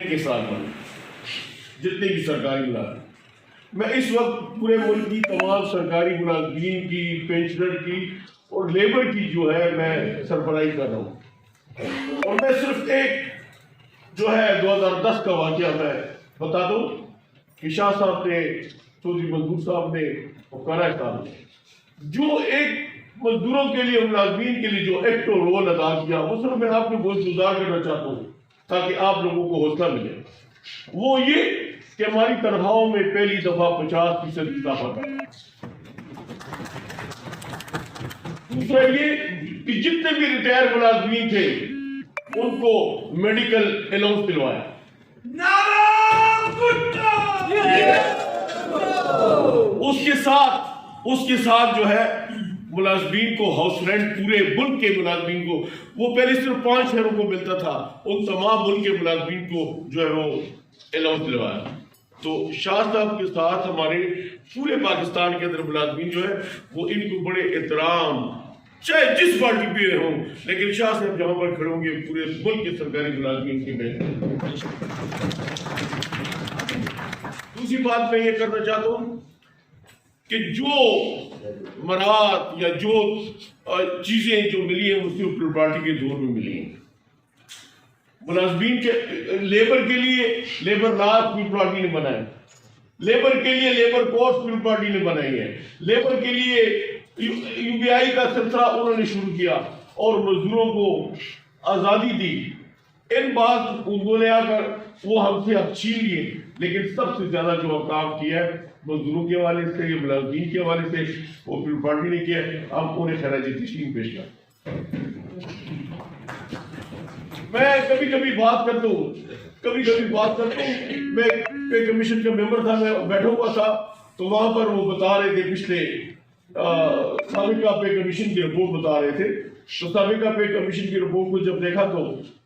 के साथ बने जितने की सरकारी मुलाजिम। मैं इस वक्त पूरे मुल्क की तमाम सरकारी मुलाजिमीन की, पेंशनर की और लेबर की जो है मैं सरबराही कर रहा हूँ। और मैं सिर्फ एक जो है 2010 का वाक़या मैं बता दूं कि शाह साहब ने, चौधरी मंजूर साहब ने और कारा साहब ने जो एक मजदूरों के लिए, मुलाजिमीन के लिए जो एक्टिव रोल अदा किया, वो सिर्फ मैं आपको बहुत गुजार करना चाहता हूँ ताकि आप लोगों को हौसला मिले। वो ये कि हमारी तनख्वाहों में पहली दफा 50% इजाफा कर। दूसरा ये कि जितने भी रिटायर मुलाजिमीन थे उनको मेडिकल अलाउंस दिलवाया। उसके साथ जो है मुलाजिमीन को हाउस रेंट, पूरे मुल्क के मुलाजिमीन को, वो पहले सिर्फ 5 शहरों को मिलता था, उन तमाम मुल्क के मुलाजिमीन को जो है वो अलाउंस दिलवाया। तो शाह साहब के साथ हमारे पूरे पाकिस्तान के अंदर मुलाजिमीन जो है वो इनको बड़े एहतराम, चाहे जिस पार्टी पे हों, लेकिन शाह साहब जहां पर खड़े होंगे पूरे मुल्क के सरकारी मुलाजिमीन के में। दूसरी बात मैं ये करना चाहता हूं कि जो मराहत या जो चीजें जो मिली हैं वो सिर्फ पार्टी के जोर में मिली हैं। मुलाजिमीन के लेबर के लिए लेबर लॉ पीपल पार्टी ने बनाए, लेबर के लिए लेबर कोर्स पीपल पार्टी ने बनाई है, लेबर के लिए यूबीआई का सिलसिला उन्होंने शुरू किया और मजदूरों को आजादी दी। इन बात उन्होंने आकर वो हमसे अब छीन लिए, लेकिन सबसे ज्यादा जो काम किया है मजदूरों के हवाले से, मुलाजिमीन के हवाले से वो पीपल पार्टी ने किया। हम उन्हें खराज तस्लीम पेश कर। मैं कभी कभी बात करता हूँ, मैं पे कमीशन का मेंबर था, मैं बैठा हुआ था तो वहां पर वो बता रहे थे, पिछले साबिका पे कमीशन की रिपोर्ट बता रहे थे। तो साबिका पे कमीशन की रिपोर्ट को जब देखा तो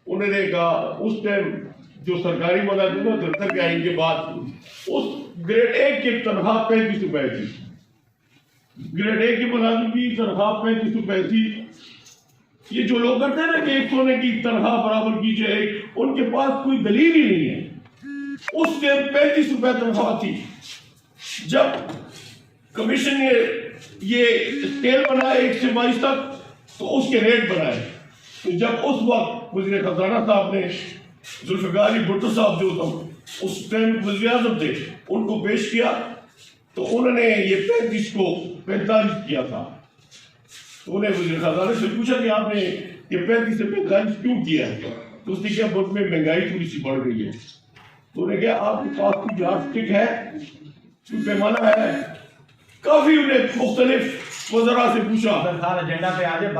उन्होंने कहा उस टाइम जो सरकारी मुलाजिम दफ्तर के आने के बाद उस ग्रेड 1 की तनख्वाह 35 रुपए थी, ग्रेड 1 की मुलाजिम की तनख्वाह 35 रुपए थी। ये जो लोग करते हैं ना कि एक सोने की तनख्वाह बराबर की जाए, उनके पास कोई दलील ही नहीं है। उसके 35 रुपए तनख्वाह थी। जब कमीशन ने ये स्केल बनाया 1 से 22 तक, तो उसके रेट बनाए। तो जब उस वक्त वज़ीर खजाना साहब ने, जुल्फ़िकार अली भुट्टो साहब जो उस टाइम वज़ीर आज़म थे, उनको पेश किया तो उन्होंने ये 35 को 45 किया था। तो उन्हें वज़ीर खजाना से पूछा कि आपने ये 35 से 45 क्यों किया है? तो उसने कहा मुल्क में महंगाई थोड़ी सी बढ़ रही है। तो उन्हें कहा आपके पास कोई यार्डस्टिक है, कोई पैमाना है? काफी उन्हें मुख्तलिफ वज़रा से पूछा। एजेंडा पे आ जाए,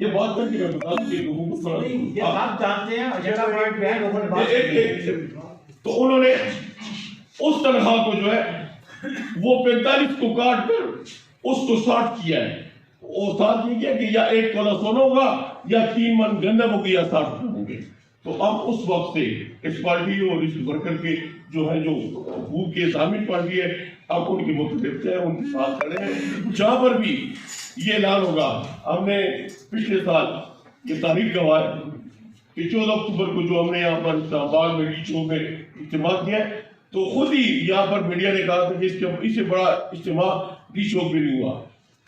ये बात करके मैं बता दूं लोगों को, ये आप जानते हैं एजेंडा पॉइंट पे है, लोगों ने बात। तो उन्होंने उस तनख्वाह को जो है वो 45 को काट कर उसको 60 किया है। और 60 ये किया कि या 1 तोला सोना होगा या 3 मन गंदम होगी या 60 होंगे। तो अब उस वक्त से इस पार्टी और इस वर्कर के जो है जो हुकूक की इस्लामिक पार्टी है, अब उनकी मुख्तलिफ है, उनके साथ खड़े हैं। जहां पर भी ये ऐलान होगा, हमने पिछले साल ये तारीख गवाह कि 14 अक्टूबर को जो हमने यहाँ पर इस्लामाबाद में रीचो में इज्तिमा किया है, तो खुद ही यहाँ पर मीडिया ने कहा था कि इससे बड़ा इज्तिमा रीचो में नहीं हुआ।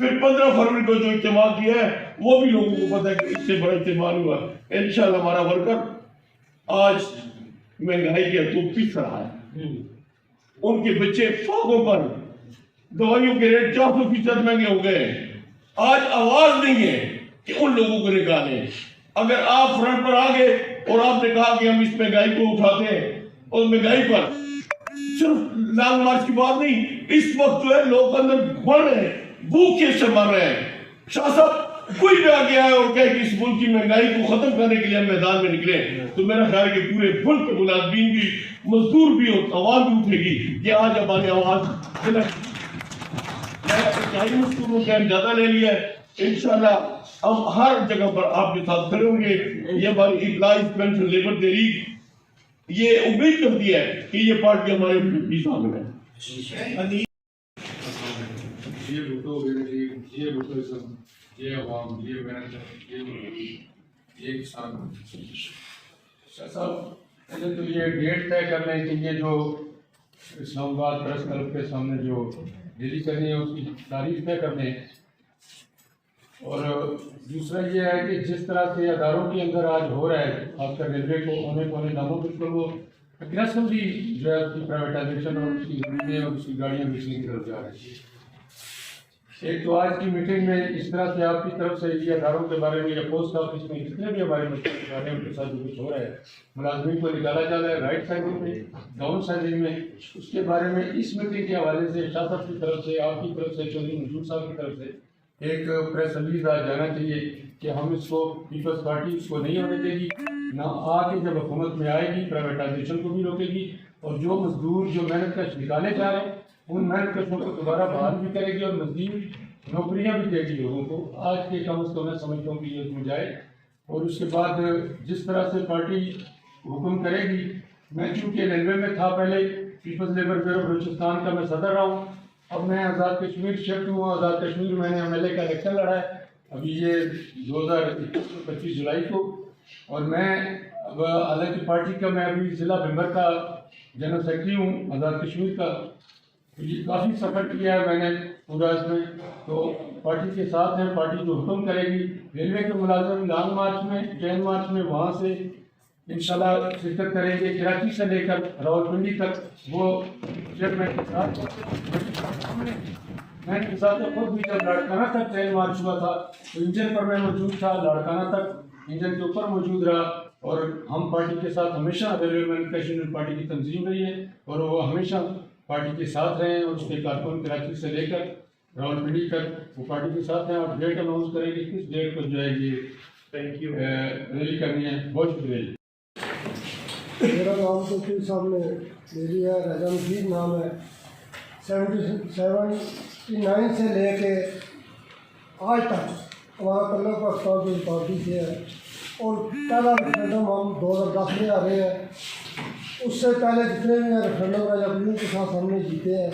फिर 15 फरवरी को जो इज्तिमा किया है वो भी लोगों को पता है कि इससे बड़ा इज्तिमा नहीं हुआ। इंशाल्लाह हमारा वर्कर आज महंगाई के तो पिस रहा है, उनके बच्चे फाकों पर, दवाइयों के रेट 400% महंगे हो गए। आज आवाज नहीं है कि उन लोगों को निकालें। अगर आप फ्रंट पर आ गए और आपने कहा कि हम इस महंगाई को उठाते हैं, और महंगाई पर सिर्फ लॉन्ग मार्च की बात नहीं, इस वक्त जो है लोग अंदर मर रहे हैं, भूखे से मर रहे हैं। शाह साहब कोई भी आ गया है और कहे कि इस मुल्क की महंगाई को खत्म करने के लिए हम मैदान में निकले, तो मेरा ख्याल है कि पूरे मुल्क के मुलाजिमीन भी, मजदूर भी और आवाज भी उठेगी कि आज हमारी आवाज ज्यादा ले लिया है। इंशाल्लाह हम हर जगह पर आपके साथ खड़े होंगे। ये हमारी इक्लाइज पेंशन लेबर तहरीक ये उम्मीद करती है कि ये पार्टी हमारे भी शामिल है। ये अवाम, ये मेहनत, ये किसान, साहब पहले तो ये डेट तय कर लें कि ये जो इस्लामाबाद प्रेस क्लब के सामने जो रैली करनी है उसकी तारीख तय कर लें। और दूसरा ये है कि जिस तरह से अदारों के अंदर आज हो रहा है, खासकर रेलवे को होने पौने दामों बिल्कुल वो अग्रेसिवली जो है उसकी प्राइवेटाइजेशन और उसकी जमीनें और उसकी गाड़ियाँ बेचने की तरफ जा रही है। एक तो आज की मीटिंग में इस तरह से आपकी तरफ से ये अदारों के बारे में या पोस्ट ऑफिस में जितने भी हमारे मसले जा रहे हैं उनके साथ जो कुछ हो रहा है, मुलाजमीन को निकाला जा रहा है राइट साइडिंग में, डाउन साइडिंग में, उसके बारे में इस मीटिंग के हवाले से शाह साहब की तरफ से, आपकी तरफ से, चौधरी मंजूर साहब की तरफ से एक प्रेस रिलीज आज जाना चाहिए कि हम इसको पीपल्स पार्टी इसको नहीं होने देगी, ना आके जब हुकूमत में आएगी प्राइवेटाइजेशन को भी रोकेगी और जो मजदूर जो मेहनत कश निकाले जा रहे हैं उन मेहनत कशों को दोबारा बहाल भी करेगी और मजदूर नौकरियां भी देगी लोगों को। आज के कम अज़ कम मैं समझता हूँ कि ये हो जाए। और उसके बाद जिस तरह से पार्टी हुक्म करेगी, मैं चूँकि रेलवे में था पहले, पीपल्स लेबर ब्यूरो बलूचिस्तान का मैं सदर रहा हूँ, अब मैं आज़ाद कश्मीर शिफ्ट हुआ। आज़ाद कश्मीर मैंने MLA का इलेक्शन लड़ा है अभी ये 2021-25 जुलाई को। और मैं अब हालांकि पार्टी का मैं अभी ज़िला मेंबर का जनरल सेक्रेटरी हूँ आज़ाद कश्मीर का। ये काफ़ी सफ़र किया है मैंने पूरा इसमें, तो पार्टी के साथ हैं, पार्टी जो हुक्म करेगी। रेलवे के मुलाजिम लॉन्ग मार्च में, ट्रेन मार्च में वहाँ से इंशाल्लाह शिरकत करेंगे, कराची से लेकर रावलपिंडी तक। वो चेयरमैन के साथ मैं के साथ खुद भी जब लाड़काना तक ट्रेन मार्च हुआ था तो इंजन पर मैं मौजूद था, लाड़काना तक इंजन के ऊपर मौजूद रहा। और हम पार्टी के साथ हमेशा रेलवे मैन्युफैक्चरिंग यूनियन पार्टी की तंजीम रही है और वो हमेशा पार्टी के साथ रहे हैं। और उसके कारकुन कराची से लेकर रावलपिंडी तक वो पार्टी के साथ हैं और डेट अनाउंस करेंगे किस डेट को जो है ये रैली करनी है। बहुत शुक्रिया। मेरा नाम तो फिर सामने मेरी है, राजा मजीद नाम है। 79 से लेके आज तक हमारा तल्लुक़ पाकिस्तान की पार्टी से है। और पहला रेफरेंडम हम 2010 में आ रहे हैं, उससे पहले जितने भी रेफरेंडम राजा मजीद के साथ हमने जीते हैं।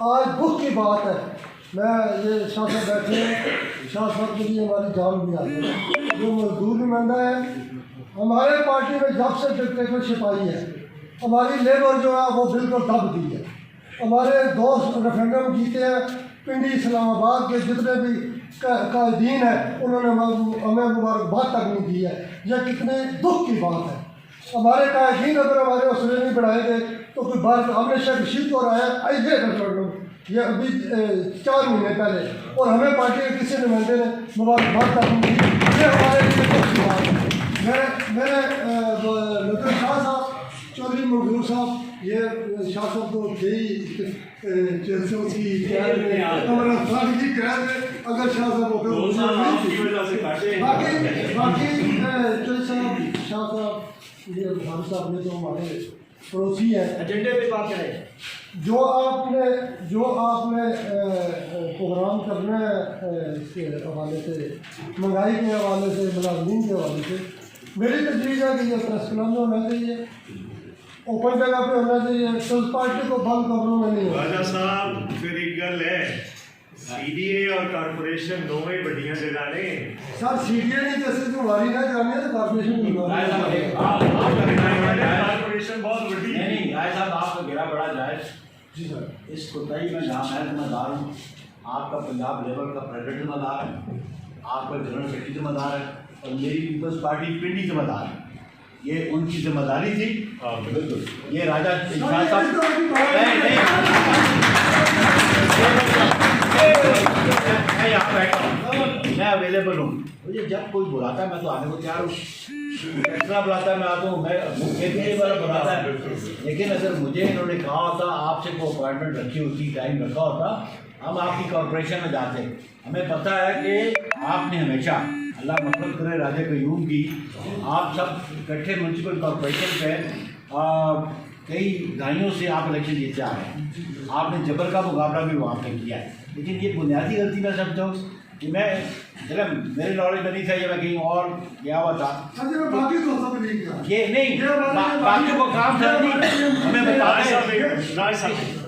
आज दुख की बात है, मैं ये शाह साहब बैठे हैं, शाह साहब के लिए हमारी जान भी आई है। जो मजदूर नुमाइंदा है हमारे पार्टी में, जब से डिक्टेटरशिप आई है हमारी लेबर जो है वो बिल्कुल दब दी है। हमारे दोस्त रेफरेंडम जीते हैं, पिंडी इस्लामाबाद के जितने भी कायदीन हैं उन्होंने हमें मुबारकबाद तक नहीं दी है। यह कितने दुख की बात है। हमारे कायदीन अगर हमारे हौसले नहीं बढ़ाएंगे तो कोई बात। हमने शेख रशीद को रहा है ये रेफरेंडम ये अभी 4 महीने पहले, और हमें पार्टी के किसी नुमाइंदे ने मुबारकबाद तक नहीं दी। ये हमारे लिए दुख की बात है। मेरे नजर शाह साहब, चौधरी मंजूर साहब, ये शाह साहब तो थे ही जलसों की अगर शाह साहब बाकी शाह साहब ये भाई साहब ने तो हमारे पड़ोसी हैं। एजेंडे पे बात करें। जो आपने प्रोग्राम करना है इसके हवाले से, महंगाई के हवाले से, मुलाजमीन के हवाले से, मेरी तजवीज़ है कि ये प्रेस क्लब में होना चाहिए, ओपन जगह पे होना चाहिए। तो पार्टी को बंद कमरों में नहीं होना। राजा साहब फिर एक गल है, सीडीए और कारपोरेशन दोवें बड़ियां जगह ने। सर सीडीए नहीं जैसे हमारी ना जानी है तो कारपोरेशन कारपोरेशन बहुत बड़ी है। नहीं राय साहब आपका घेरा बड़ा जायज। जी सर। इस कोताही में जहाँ मैं जिम्मेदार हूँ, आपका पंजाब लेवल का प्रेसिडेंट जिम्मेदार है, आपका जनरल सेक्रेटरी जिम्मेदार है और मेरी पीपल्स पार्टी पिंडी जिम्मेदार है। ये उनकी जिम्मेदारी थी। बिल्कुल ये राजा मैं यहाँ बैठा हूँ, मैं अवेलेबल हूँ। मुझे जब कोई बुलाता है मैं तो आने को तैयार हूँ। फैसला बुलाता है मैं आता हूँ, मैं वाला बुलाता है। लेकिन अगर मुझे इन्होंने कहा होता, आपसे कोई अपॉइंटमेंट रखी होती, टाइम रखा होता, हम आपकी कॉर्पोरेशन में जाते। हमें पता है कि आपने हमेशा, अल्लाह मफरत करे राजा कयूम की, आप सब इकट्ठे म्यूनसिपल कॉर्पोरेशन पे कई दहाइयों से आप इलेक्शन जीतते आ रहे हैं। आपने जबर का मुकाबला भी वहाँ पे किया है। लेकिन ये बुनियादी गलती मैं समझता हूँ कि मैं जरा मेरे नॉलेज में नहीं था, ये मैं कहीं और गया हुआ था। ये नहीं बाकी को काम था नहीं,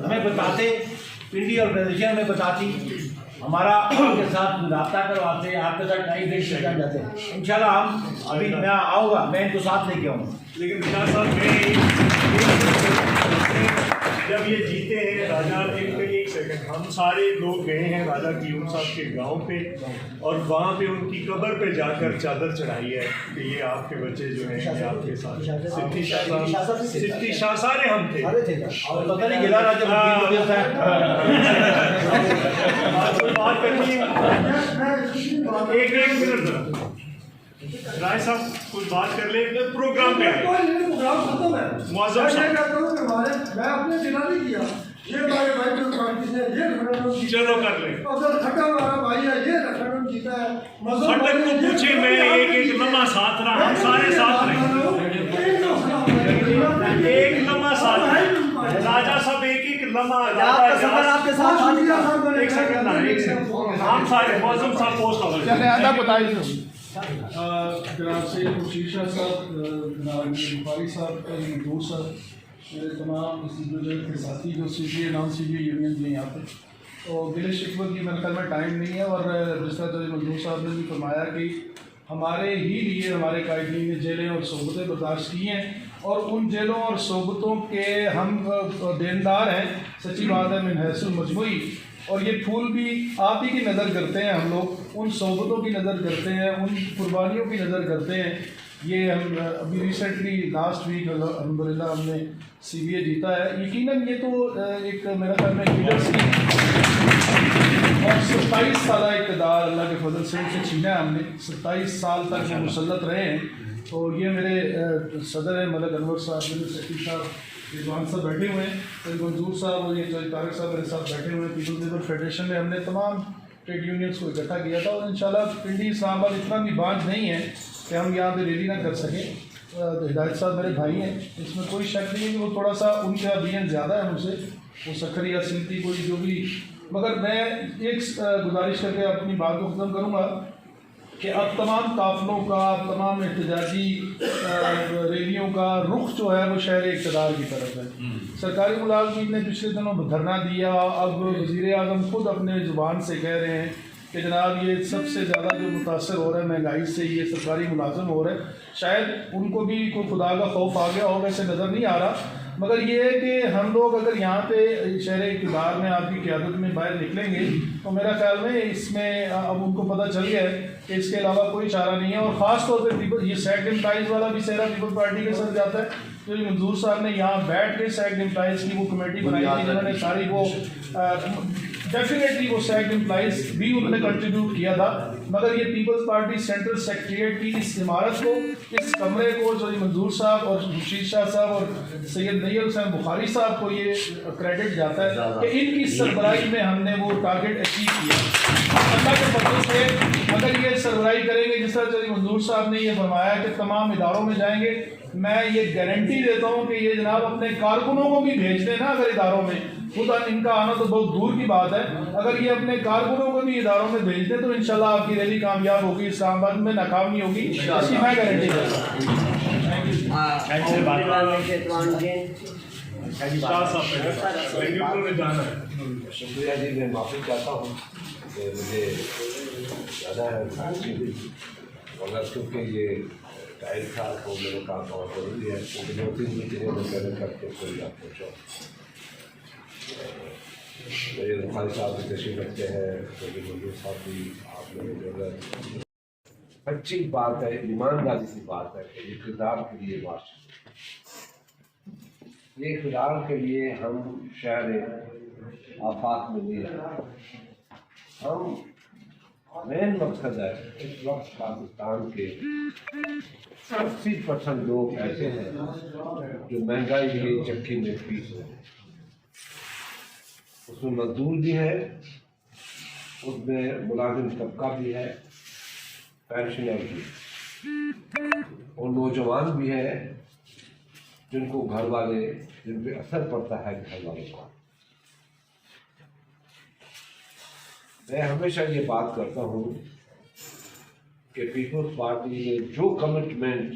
हमें बताते पिंडी ऑर्गेनाइजेशन हमें बताती हमारा आपके साथ रब्ता करवाते हैं, आपके साथ टाइम वेस्ट कर जाते हैं। इंशाल्लाह हम अभी मैं आऊँगा, मैं इनको साथ लेके आऊँगा। लेकिन बिलाल साहब जब ये जीते हैं राजा, एक सेकंड, हम सारे लोग गए हैं राजा क़यूम साहब के गांव पे और वहाँ पे उनकी कब्र पे जाकर चादर चढ़ाई है कि ये आपके बच्चे जो हैं ये आपके साथ। सिद्दी शाह सारे हम थे। और पता नहीं गिला राजा बात करनी एक मिनट राय साहब कुछ बात कर ले, प्रोग्राम पे मुआज़्ज़म साहब मैं अपने जिला नहीं किया, ये हमारे भाई जो पार्टी से ये रेफरेंडम जीता, चलो कर ले। अगर खट्टा हमारा भाई है, ये रेफरेंडम जीता है। खट्टर को पूछे, मैं एक लम्हा साथ रहा, हम सारे साथ रहे, एक लम्हा साथ रहे राजा साहब, एक लम्हा आपके साथ एक सेकंड हम सारे मौजूद साहब पोस्ट जनाब से शीशा साहब, जनाब बुखारी साहब, मंजूर साहब, मेरे तमाम के साथी जो CBA नॉन CBA यूनियन भी यहाँ पे, तो गिले शिकवे की मेरे ख्याल में टाइम नहीं है। और जिस तरह जो मंजूर साहब ने भी फरमाया कि हमारे ही लिए हमारे कायदीन ने जेलें और सोबतें बर्दाश्त की हैं और उन जेलों और सोबतों के हम देनदार हैं। सच्ची बात है, मिनहैसुल मजमूई, और ये फूल भी आप ही की नज़र करते हैं, हम लोग उन सोबतों की नज़र करते हैं, उन कुर्बानियों की नज़र करते हैं। ये हम अभी रिसेंटली लास्ट वीक अल्हम्दुलिल्लाह हमने CBA जीता है। यकीनन ये तो एक मेरा ख्याल में लीडर्स की और 27 साल इक़्तिदार अल्लाह के फजल से उनसे छीना है हमने। 27 साल तक वो मुसल्लत रहे हैं। तो ये मेरे सदर है मलिक अनवर साहब, मेरे सेक्रेटरी साहब रिजवान साहब बैठे हुए हैं, फिर मंजूर साहब और ये तारिक साहब मेरे साथ बैठे हुए हैं। पीपल्स लेबर फेडरेशन में हमने तमाम ट्रेड यूनियंस को इकट्ठा किया था और इंशाल्लाह पिंडी इस्लामाबाद इतना भी बांझ नहीं है कि हम यहाँ पे रैली ना कर सकें। तो हिदायत साहब मेरे भाई हैं, इसमें कोई शक नहीं है कि वो थोड़ा सा उनका बीएन ज़्यादा है मुझसे, वो सखर या सिंती कोई जो भी, मगर मैं एक गुजारिश करके अपनी बात को ख़त्म करूँगा कि अब तमाम काफ़िलों का, तमाम एहतजाजी रैलियों का रुख जो है वो शहर इक़्तिदार की तरफ है। सरकारी मुलाज़मीन ने पिछले दिनों धरना दिया, अब वज़ीर आज़म खुद अपने ज़ुबान से कह रहे हैं कि जनाब ये सबसे ज़्यादा जो मुतासर हो रहा है महंगाई से ये सरकारी मुलाजिम हो रहे हैं। शायद उनको भी कोई खुदा का खौफ आ गया हो, वैसे नज़र नहीं आ रहा, मगर ये है कि हम लोग अगर यहाँ पे शहर इक़्तिदार में आपकी क़यादत में बाहर निकलेंगे तो मेरा ख्याल में इसमें अब उनको पता चल गया है कि इसके अलावा कोई चारा नहीं है। और ख़ास तौर पर ये सैक्ड एम्प्लाइज़ वाला भी सेहरा पीपल पार्टी के साथ जाता है। तो ये मंजूर साहब ने यहाँ बैठ के सैक्ड एम्प्लाइज़ की वो कमेटी बनाई थी, जिन्होंने सारी वो डेफिनेटली वो सैक्ड एम्प्लाइज़ भी उन्होंने कंट्रीब्यूट किया था, मगर ये पीपल्स पार्टी सेंट्रल सेक्रेटरीट की इस इमारत को, इस कमरे को जो मंजूर साहब और मुशीद शाह साहब और सैयद नैय्यर हुसैन बुखारी साहब को ये क्रेडिट जाता है कि इनकी सरबराही में हमने वो टारगेट अचीव किया। अल्लाह के फजल से अगर ये सरबराही करेंगे जिस तरह मंजूर साहब ने ये फरमाया कि तमाम इदारों में जाएंगे, मैं ये गारंटी देता हूँ कि ये जनाब अपने कारकुनों को भी भेज देना अगर इदारों में, खुदा इनका आना तो बहुत दूर की बात है, अगर ये अपने कारकुनों को भी इदारों में भेज दे तो इंशाल्लाह आपकी रैली कामयाब होगी, इस्लामाबाद में नाकाम नहीं होगी, इसकी मैं गारंटी देता हूँ। शुक्रिया जी, मैं माफ़ी चाहता हूँ कि मुझे ज़्यादा मगर क्योंकि ये टाइम था तो मैंने कहा बहुत ज़रूरी है, क्योंकि 2-3 मीटिंगें मैंने करके कोई आप पूछो। मेरे बुखारी साहब भी तशरीफ रखते हैं, क्योंकि मंजूर साहब भी आप लोगों को अच्छी बात है, ईमानदारी की बात है कि इक़्तिदार के लिए मार्च, ये इक़्तिदार के लिए हम शहर आफाक में नहीं हैं। हम मेन मकसद है, इस वक्त पाकिस्तान के 80% लोग ऐसे हैं जो महंगाई की चक्की में पीस रहे हैं, उसमें मजदूर भी है, उसमें मुलाजिम तबका भी है, पेंशनर भी, और नौजवान भी है जिनको घर वाले, जिन पे असर पड़ता है घर वालों का। मैं हमेशा ये बात करता हूँ कि पीपल्स पार्टी ने जो कमिटमेंट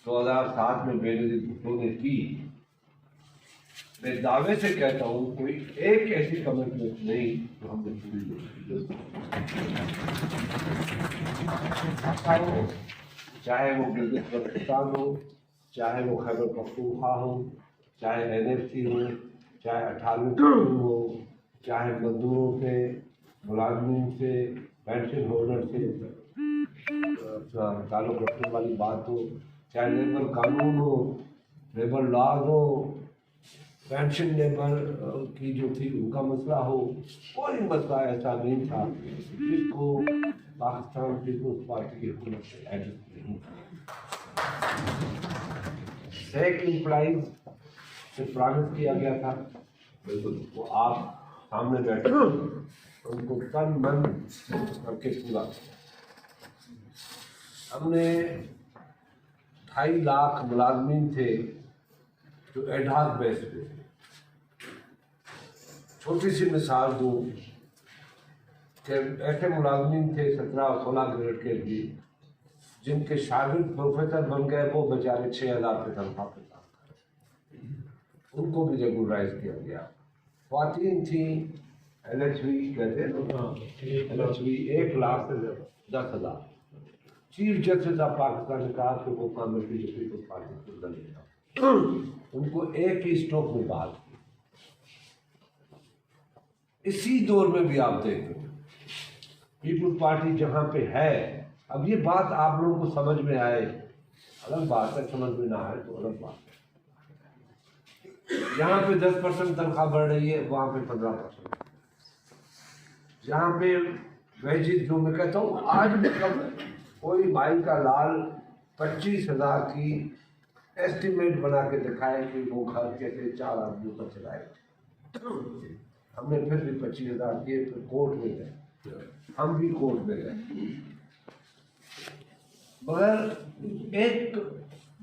2007 में बेनजीर भुट्टो ने की मैं दावे से कहता हूँ कोई एक ऐसी कमिटमेंट नहीं जो हमने पूरी नहीं की। चाहे वो गिलगित बल्तिस्तान हो, चाहे वो खैबर पख्तूनख्वा हो, चाहे NFC हो, चाहे 18वीं कानून हो, चाहे मजदूरों से, मुलाजमीन से, पेंशन होल्डर से ताल्लुक रखने वाली बात हो, चाहे लेबर कानून हो, लेबर लॉज हो, पेंशन लेबर की जो थी उनका मसला हो, कोई मसला ऐसा नहीं था जिसको पाकिस्तान पीपुल्स पार्टी की हुकूमत से एडजस्ट नहीं था। सेक एम्प्लॉइज से प्रॉमिस किया गया था, बिल्कुल वो आप सामने बैठे उनको तन मन करके पूरा किया। हमने 2.5 लाख मुलाजमीन थे जो एडहाक बेस पे थे। छोटी सी मिसाल दूँ कि ऐसे मुलाजमीन थे 17 और 16 ग्रेड के भी जिनके शागिर्द प्रोफेसर बन गए, वो बेचारे 6,000 के तनख्वाह पे काम कर रहे, उनको भी रेगुलराइज किया गया। ख्वातीन थी LHV कहते हैं LHV 1,10,000। Chief justice of Pakistan ने कहा कि वो कांग्रेस की पीपल्स पार्टी को दल लेगा, उनको एक ही स्ट्रोक में बहाल किया। इसी दौर में भी आप देखें पीपल्स पार्टी जहाँ पे है, अब ये बात आप लोगों को समझ में आए अलग बात है, समझ में ना आए तो अलग बात है। जहाँ पे 10% तनख्वाह बढ़ रही है वहाँ पे 15%, जहाँ पे वेजिज जो मैं कहता हूँ आज भी कम है। कोई भाई का लाल 25,000 की एस्टिमेट बना के दिखाए कि वो घर कैसे 4 आदमियों का चलाएगा। हमने फिर भी 25,000 किए, फिर कोर्ट में गए, हम भी कोर्ट में गए। मगर एक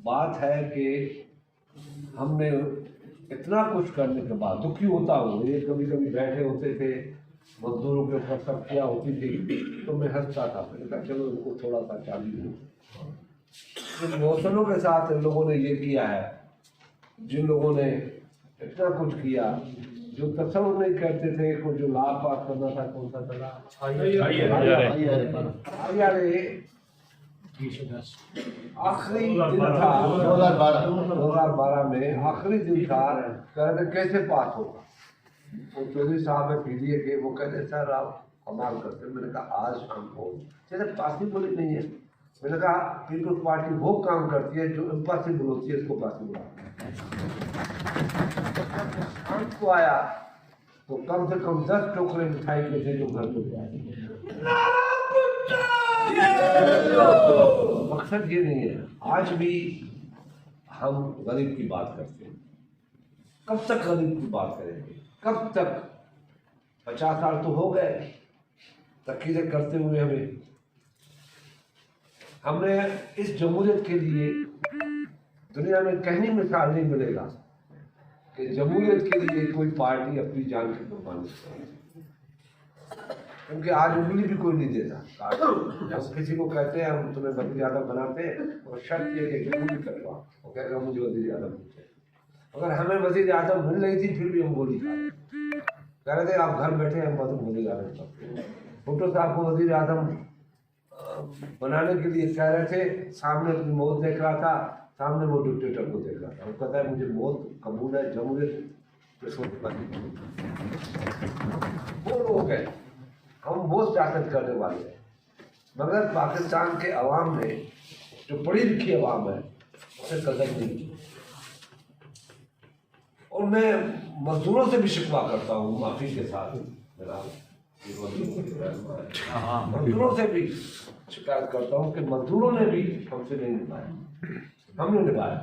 बात है कि हमने इतना कुछ करने के बाद दुखी होता हूँ। ये कभी कभी बैठे होते थे, मजदूरों के ऊपर सख्तियाँ होती थी तो मैं हंसता था, मैंने कहा चलो इनको थोड़ा सा चालू हो। जिन मौसमों के साथ इन लोगों ने ये किया है, जिन लोगों ने इतना कुछ किया, जो तस्वुर नहीं करते थे, को जो लाभ पास करना था, कौन सा चला आखिरी दिन था 2012 में, आखिरी दिन था, कह रहे थे कैसे पास होगा। वो चौधरी साहब है PDA के, वो कहते सर आप कमाल करते। मैंने कहा आज हम हो जैसे पॉसिबल ही नहीं है। मैंने कहा पीपल्स पार्टी वो काम करती है जो इम्पॉसिबल होती है, इसको पॉसिबल अंत को आया तो कम से कम 10 टोकरे मिठाई के थे जो घर पे जाए। मकसद ये नहीं है। आज भी हम गरीब की बात करते हैं, कब तक गरीब की बात करेंगे, कब तक? 50 साल तो हो गए तकीरे करते हुए। हमने इस जमहूरियत के लिए दुनिया में कहीं मिसाल नहीं मिलेगा कि जमहूरियत के लिए कोई पार्टी अपनी जान की कुर्बानी करे, क्योंकि आज उंगली भी कोई नहीं देता। जब किसी को कहते हैं हम तुम्हें वज़ीर आज़म बनाते हैं और शर्त ये कि गोली कटवा, वो कहेगा मुझे वज़ीर आज़म पूछे। अगर हमें वज़ीर आज़म मिल रही थी फिर भी हम गोली कह रहे थे आप घर बैठे हम वज़ीर आज़म। भुट्टो साहब को वज़ीर आज़म बनाने के लिए कह रहे थे, सामने अपनी मौत देख रहा था, सामने वो डिक्टेटर को देख रहा था। वो कहता है मुझे मौत कबूल है, जमहूरियत वो लोग हैं, हम वो सियासत करने वाले हैं। मगर पाकिस्तान के अवाम ने, जो पढ़ी लिखी अवाम है, उसे कदर नहीं की। और मैं मजदूरों से भी शिकवा करता हूँ माफी के साथ, मजदूरों से भी शिकायत करता हूँ कि मजदूरों ने भी हमसे नहीं निभाया, हमने निभाया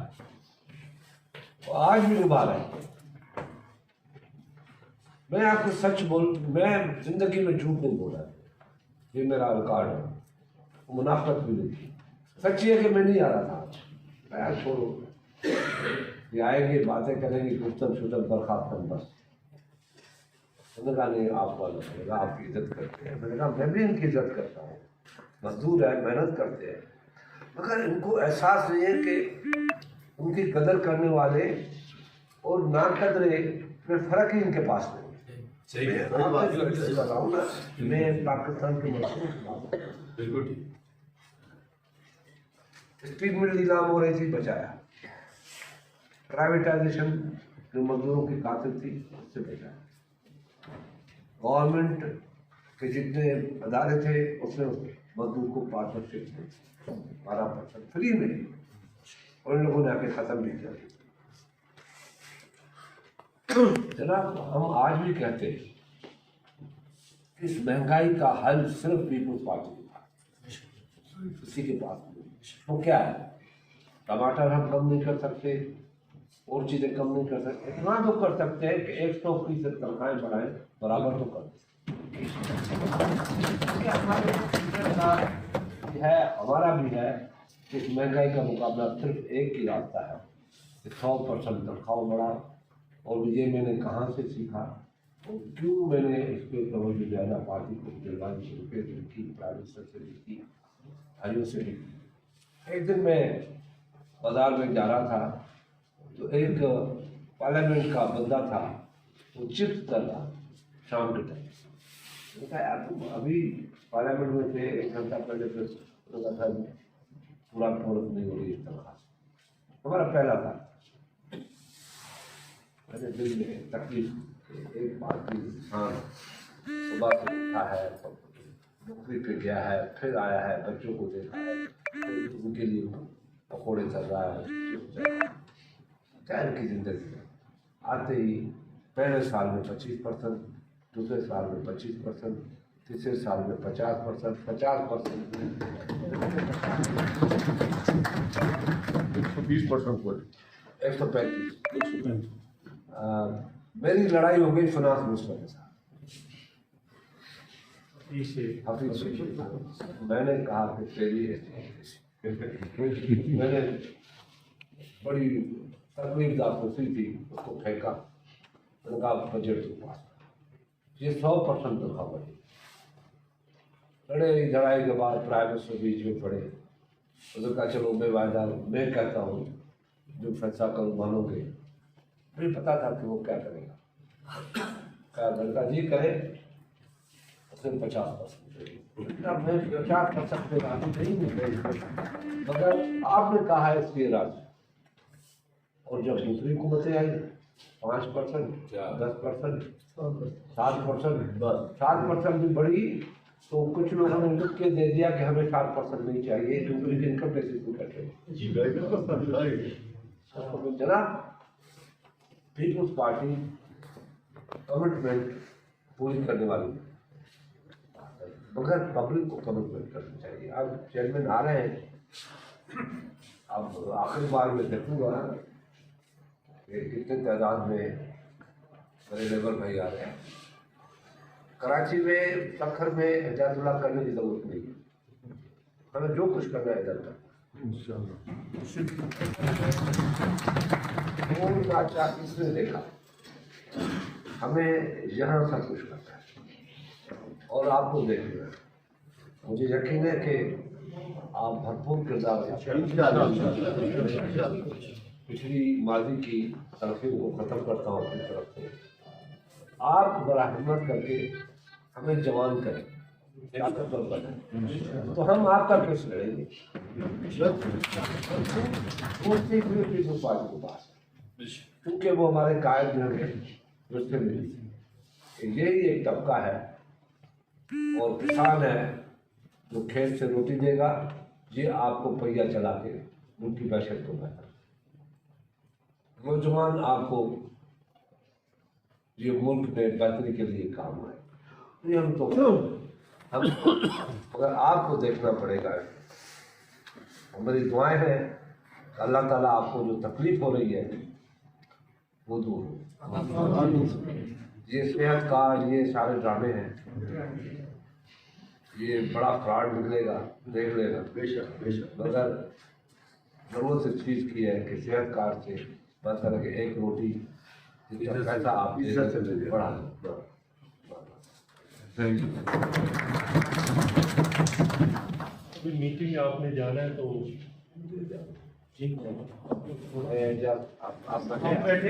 और आज भी निभा रहे हैं। मैं आपको सच मैं जिंदगी में झूठ नहीं बोला, ये मेरा रिकॉर्ड है, मुनाफत भी नहीं थी। सच ये है कि मैं नहीं आ रहा था, मैं छोड़ो ये आएंगे बातें करेंगे, गुफ्तन शुतन बर्खास्त बस। उन्होंने कहा नहीं आपको अलग लगेगा, आपकी इज्जत करते हैं। मैंने कहा मैं भी इनकी इज्जत करता हूँ, मजदूर है, मेहनत करते हैं, मगर इनको एहसास नहीं है कि उनकी कदर करने वाले और ना कदरे फिर फर्क ही इनके पास नहीं। सही बताऊँ ना, मैं पाकिस्तान के बिल्कुल ठीक। स्टील मिल नीलाम हो रही थी, बचाया। प्राइवेटाइजेशन जो मजदूरों की कातिल थी उससे बचाया। गवर्नमेंट के जितने अदारे थे उसने मजदूर को पार्टनरशिप में 12% फ्री में, और इन लोगों ने आके खत्म भी किया। जनाब, हम आज भी कहते हैं कि इस महंगाई का हल सिर्फ पीपुल्स पार्टी के पास, किसी के पास नहीं। तो क्या है, टमाटर हम कम नहीं कर सकते, और चीज़ें कम नहीं कर सकते, इतना तो कर सकते हैं कि 100% तनख्वाहें बढ़ाएं, बराबर तो कर है। हमारा भी है कि इस महंगाई का मुकाबला सिर्फ एक ही रास्ता है कि 100% तनख्वाह बढ़ाओ। और ये मैंने कहाँ से सीखा और क्यों मैंने इस पर तवज्जो ज़्यादा पार्टी को दिलवाने शुरू की, प्राइवेट सेक्टर से लिखी, भाइयों से लिखी। एक दिन मैं बाजार में जा रहा था तो एक पार्लियामेंट का बंदा था, वो चिप्स कर रहा शाम के टाइम। मैंने कहा यार तुम अभी पार्लियामेंट में थे, 1 घंटा पहले फिर था पूरा पूरत नहीं हो रही इस तरह। हमारा पहला था, मैंने दिल में तकलीफ, एक पार्टी इंसान सुबह से उठा है, नौकरी पे गया है, फिर आया है, बच्चों को देखा है, फिर उनके लिए पकौड़े चल रहा है, क्या इनकी जिंदगी है। आते ही पहले साल में 25%, दूसरे साल में 25%, तीसरे साल में 50%, 50% 120% को 135। मेरी लड़ाई हो गई फाइनेंस मिनिस्टर के साथ, हफीज शेख। मैंने कहा कि तेरी मैंने बड़ी तकलीफदार कुर्सी थी, उसको फेंका। मैंने कहा बजट के पास ये 100% तनख्वाह बढ़ी। लड़ाई झड़ाई के बाद प्राइवेट से बीच में पड़े। उसने कहा चलो मैं वायदा, मैं कहता हूँ जो फैसला करूँ मानोगे। मुझे पता था कि वो क्या करेगा, क्या लड़का जी करे उसने 50%। मैं 50% पे राजी नहीं हूँ, मगर आपने कहा है इसलिए राजी। और जब दूसरी हुकूमतें आई 5%, 10%, 7%, 7% भी बढ़ी तो कुछ लोगों ने लिख के दे दिया कि हमें 7% नहीं चाहिए क्योंकि इनकम बेसिस पे कटे। जनाब, पीपुल्स पार्टी कमिटमेंट पूरी करने वाली है, मगर पब्लिक को कमिटमेंट करनी चाहिए। अब चेयरमैन आ रहे हैं, अब आखिरी बार में देखूंगा कितने तादाद में मेरे लेबर भाई आ रहे हैं। कराची में, सखर में एजाजुल्ला करने की जरूरत नहीं है, हमें जो कुछ करना है इधर करना। इसने देखा हमें यहाँ सब कुछ करना है और आपको देखना है। मुझे यकीन है कि आप भरपूर किरदार पिछली माजी की तरफियों को ख़त्म करता हूँ अपनी तरफ से। आप बड़ा हिम्मत करके हमें जवान करें, ताकतवर बने, तो हम आपका केस लड़ेंगे। वो सीख हुई पीपुल्स पार्टी के पास, क्योंकि वो हमारे कायद में उससे मिली। यही एक तबका है और किसान है जो खेत से रोटी देगा, ये आपको पहिया चला के उनकी बहशत को बेहतर। नौजवान आपको ये मुल्क में बेहतरी के लिए काम आए, ये हम मगर आपको देखना पड़ेगा। हमारी दुआएं हैं अल्लाह ताला आपको जो तकलीफ हो रही है वो दूर हो। ये सेहत कार्ड, ये सारे ड्रामे हैं, ये बड़ा फ्रॉड निकलेगा, देख लेना। मगर जरूरत इस चीज़ की है कि सेहत कार्ड से बस करके एक रोटी पैसा आप बढ़ा दो। अभी मीटिंग आपने जाना है तो ठीक है, जब आप बैठे